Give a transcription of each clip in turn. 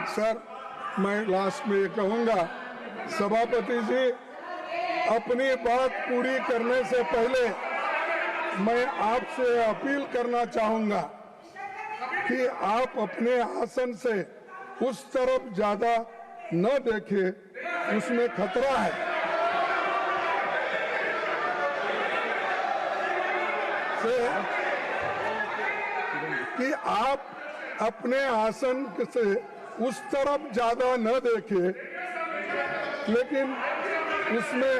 Sir, मैं last में ये कहूंगा, सभापति जी, अपनी बात पूरी करने से पहले मैं आपसे अपील करना चाहूंगा कि आप अपने आसन से उस तरफ ज्यादा न देखें, उसमें खतरा है। कि आप अपने आसन से उस तरफ ज्यादा न देखें, लेकिन उसमें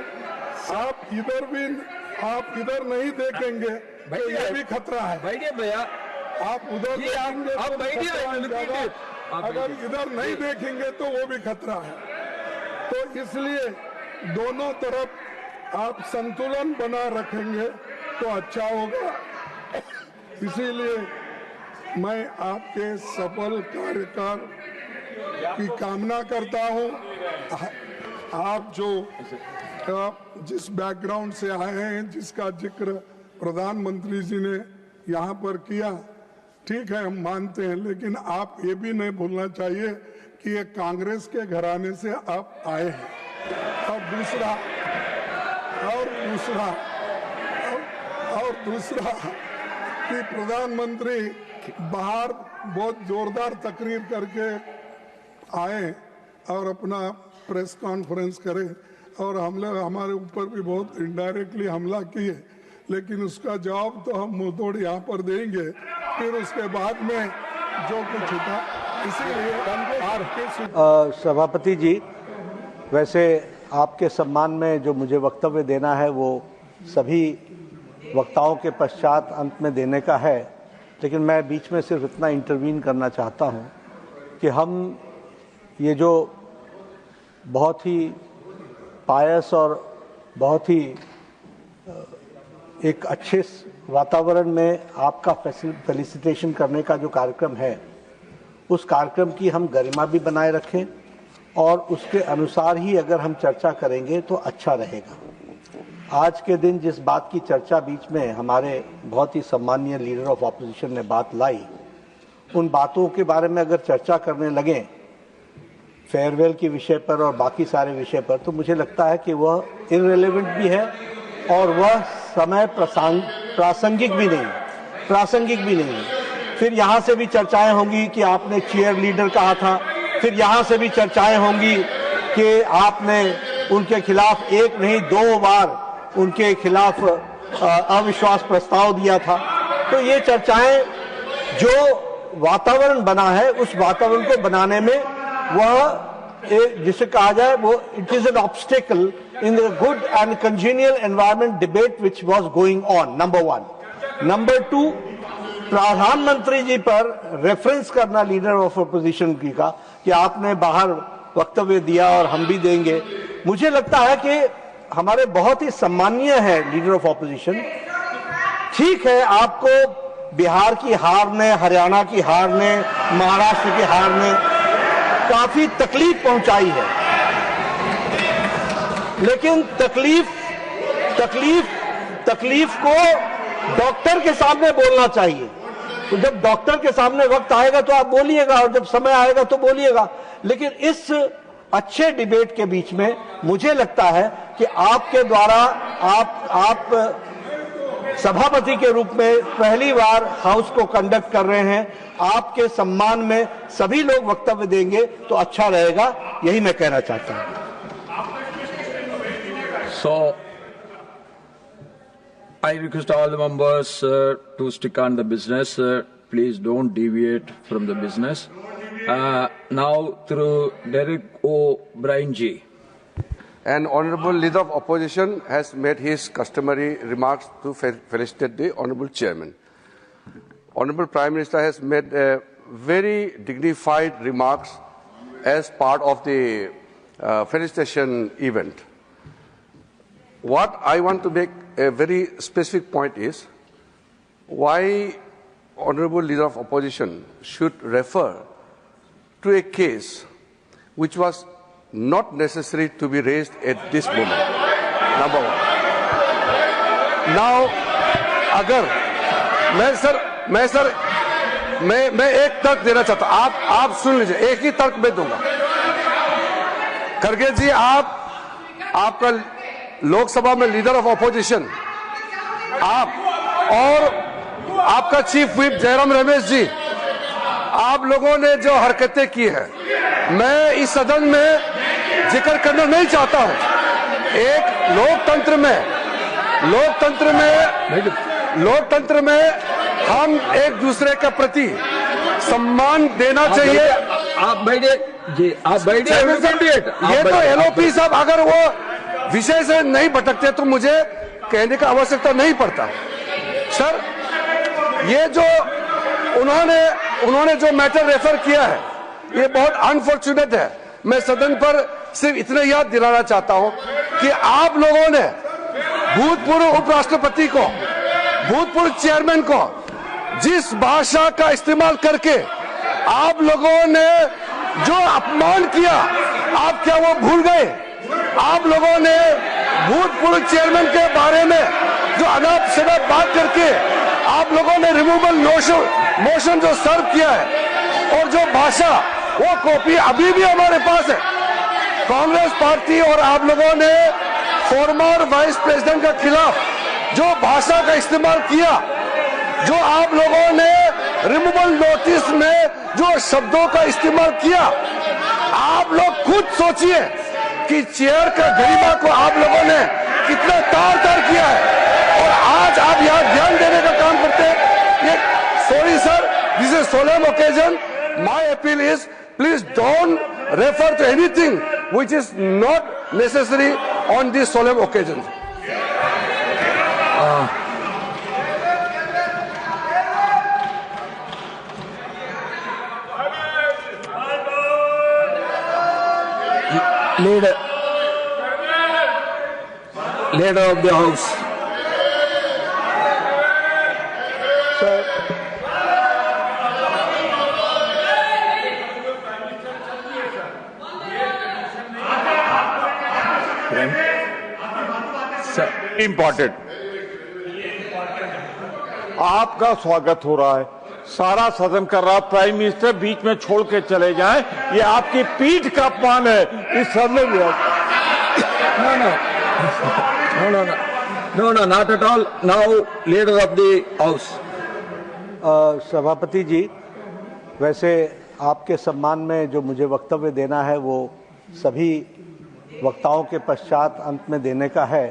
आप इधर नहीं देखेंगे तो ये भी खतरा है। भैया आप उधर देखेंगे आप तो बैठिए, खतरा है, अगर इधर नहीं देखेंगे तो वो भी खतरा है। तो इसलिए दोनों तरफ आप संतुलन बना रखेंगे तो अच्छा होगा। इसीलिए मैं आपके सफल कार्यकाल की कामना करता हूं। आप जिस बैकग्राउंड से आए हैं, जिसका जिक्र प्रधानमंत्री जी ने यहाँ पर किया, ठीक है, हम मानते हैं, लेकिन आप ये भी नहीं भूलना चाहिए कि ये कांग्रेस के घराने से आप आए हैं। और दूसरा कि प्रधानमंत्री बाहर बहुत जोरदार तकरीर करके आए और अपना प्रेस कॉन्फ्रेंस करे और हमारे ऊपर भी बहुत इनडायरेक्टली हमला किए, लेकिन उसका जवाब तो हम मुंह तोड़ यहाँ पर देंगे, फिर उसके बाद में जो कुछ था। इसीलिए सभापति जी, वैसे आपके सम्मान में जो मुझे वक्तव्य देना है वो सभी वक्ताओं के पश्चात अंत में देने का है, लेकिन मैं बीच में सिर्फ इतना इंटरवीन करना चाहता हूं कि हम ये जो बहुत ही पायस और बहुत ही एक अच्छे वातावरण में आपका फेलिसिटेशन करने का जो कार्यक्रम है, उस कार्यक्रम की हम गरिमा भी बनाए रखें और उसके अनुसार ही अगर हम चर्चा करेंगे तो अच्छा रहेगा। आज के दिन जिस बात की चर्चा बीच में हमारे बहुत ही सम्मानीय लीडर ऑफ ऑपोजिशन ने बात लाई, उन बातों के बारे में अगर चर्चा करने लगे फेयरवेल के विषय पर और बाकी सारे विषय पर, तो मुझे लगता है कि वह इररिलेवेंट भी है और वह समय प्रासंगिक भी नहीं। फिर यहाँ से भी चर्चाएं होंगी कि आपने चीयर लीडर कहा था, फिर यहाँ से भी चर्चाएं होंगी कि आपने उनके खिलाफ एक नहीं 2 बार उनके खिलाफ अविश्वास प्रस्ताव दिया था। तो ये चर्चाएं, जो वातावरण बना है उस वातावरण को बनाने में वह जिसे कहा जाए वो it is an obstacle in the good and congenial environment debate which was going on, number 1। Number 2, प्रधानमंत्री जी पर रेफरेंस करना लीडर ऑफ अपोजिशन की का कि आपने बाहर वक्तव्य दिया और हम भी देंगे, मुझे लगता है कि हमारे बहुत ही सम्मानीय है लीडर ऑफ ऑपोजिशन। ठीक है, आपको बिहार की हार ने, हरियाणा की हार ने, महाराष्ट्र की हार ने काफी तकलीफ पहुंचाई है, लेकिन तकलीफ को डॉक्टर के सामने बोलना चाहिए। तो जब डॉक्टर के सामने वक्त आएगा तो आप बोलिएगा और जब समय आएगा तो बोलिएगा, लेकिन इस अच्छे डिबेट के बीच में मुझे लगता है कि आपके द्वारा आप सभापति के रूप में पहली बार हाउस को कंडक्ट कर रहे हैं, आपके सम्मान में सभी लोग वक्तव्य देंगे तो अच्छा रहेगा, यही मैं कहना चाहता हूं। So I request all the members to stick on the business. Please don't deviate from the business. Now through Derek O'Brien ji. An honourable leader of opposition has made his customary remarks to felicitate the honourable chairman. Honourable Prime Minister has made very dignified remarks as part of the felicitation event. What I want to make a very specific point is why honourable leader of opposition should refer to a case which was not necessary to be raised at this moment. Number 1. Now, अगर मैं sir मैं एक तर्क देना चाहता हूं, आप सुन लीजिए, एक ही तर्क मैं दूंगा। खड़गे जी, आपका लोकसभा में लीडर ऑफ ऑपोजिशन, आप और आपका चीफ व्हिप जयराम रमेश जी, आप लोगों ने जो हरकतें की हैं, मैं इस सदन में जिक्र करना नहीं चाहता हूं। एक लोकतंत्र में हम एक दूसरे के प्रति सम्मान देना चाहिए। आप बैठिए जी, आप बैठिए। ये तो एलओपी साहब अगर वो विषय से नहीं भटकते तो मुझे कहने का आवश्यकता नहीं पड़ता। सर, ये जो उन्होंने जो मैटर रेफर किया है, ये बहुत अनफॉर्चुनेट है। मैं सदन पर सिर्फ इतना याद दिलाना चाहता हूं कि आप लोगों ने भूतपूर्व उपराष्ट्रपति को, भूतपूर्व चेयरमैन को जिस भाषा का इस्तेमाल करके आप लोगों ने जो अपमान किया, आप क्या वो भूल गए? आप लोगों ने भूतपूर्व चेयरमैन के बारे में जो अनाप शनाप बात करके आप लोगों ने रिमूवल मोशन जो सर्व किया है, और जो भाषा, वो कॉपी अभी भी हमारे पास है। कांग्रेस पार्टी और आप लोगों ने फॉर्मर वाइस प्रेसिडेंट के खिलाफ जो भाषा का इस्तेमाल किया, जो आप लोगों ने रिमूवल नोटिस में जो शब्दों का इस्तेमाल किया, आप लोग खुद सोचिए कि चेयर का गरिमा को आप लोगों ने कितना तार किया है। और आज आप यहाँ ध्यान देने का काम करते हैं। Sorry sir, this is solemn occasion. My appeal is please don't refer to anything which is not necessary on this solemn occasion. Leader of the House. Important, आपका स्वागत हो रहा है, सारा सदन कर रहा, प्राइम मिनिस्टर बीच में छोड़ के चले जाएं, ये आपकी पीठ का अपमान है इस सदन में। No, not at all. Now, leader of the House. सभापति जी, वैसे आपके सम्मान में जो मुझे वक्तव्य देना है वो सभी वक्ताओं के पश्चात अंत में देने का है,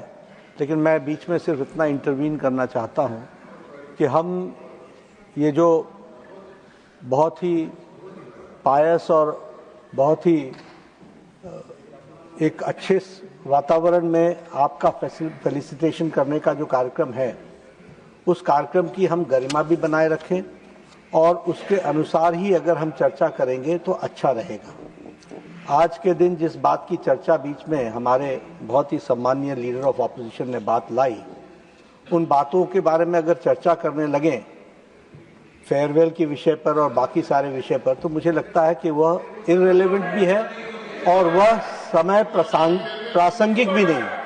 लेकिन मैं बीच में सिर्फ इतना इंटरवीन करना चाहता हूं कि हम ये जो बहुत ही पायस और बहुत ही एक अच्छे वातावरण में आपका फेलिसिटेशन करने का जो कार्यक्रम है, उस कार्यक्रम की हम गरिमा भी बनाए रखें और उसके अनुसार ही अगर हम चर्चा करेंगे तो अच्छा रहेगा। आज के दिन जिस बात की चर्चा बीच में हमारे बहुत ही सम्मानीय लीडर ऑफ ऑपोजिशन ने बात लाई, उन बातों के बारे में अगर चर्चा करने लगें फेयरवेल के विषय पर और बाकी सारे विषय पर, तो मुझे लगता है कि वह इररिलेवेंट भी है और वह समय प्रासंगिक भी नहीं है।